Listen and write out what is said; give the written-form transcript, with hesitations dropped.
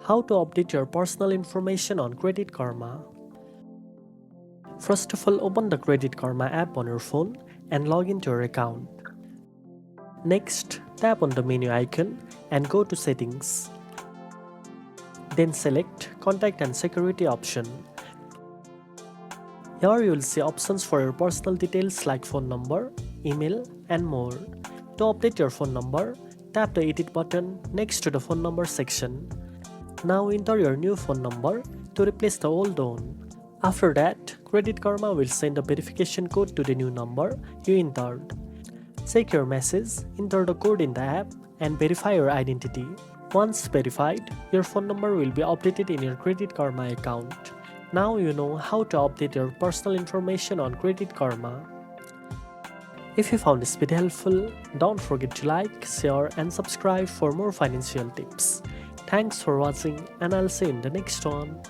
How to update your personal information on Credit Karma. First of all, open the Credit Karma app on your phone and log into your account. Next, tap on the menu icon and go to Settings. Then select Contact and Security option. Here you will see options for your personal details like phone number, email, and more. To update your phone number, tap the Edit button next to the phone number section. Now enter your new phone number to replace the old one. After that, Credit Karma will send a verification code to the new number you entered. Check your message, enter the code in the app, and verify your identity. Once verified, your phone number will be updated in your Credit Karma account. Now you know how to update your personal information on Credit Karma. If you found this video helpful, don't forget to like, share, and subscribe for more financial tips. Thanks for watching, and I'll see you in the next one.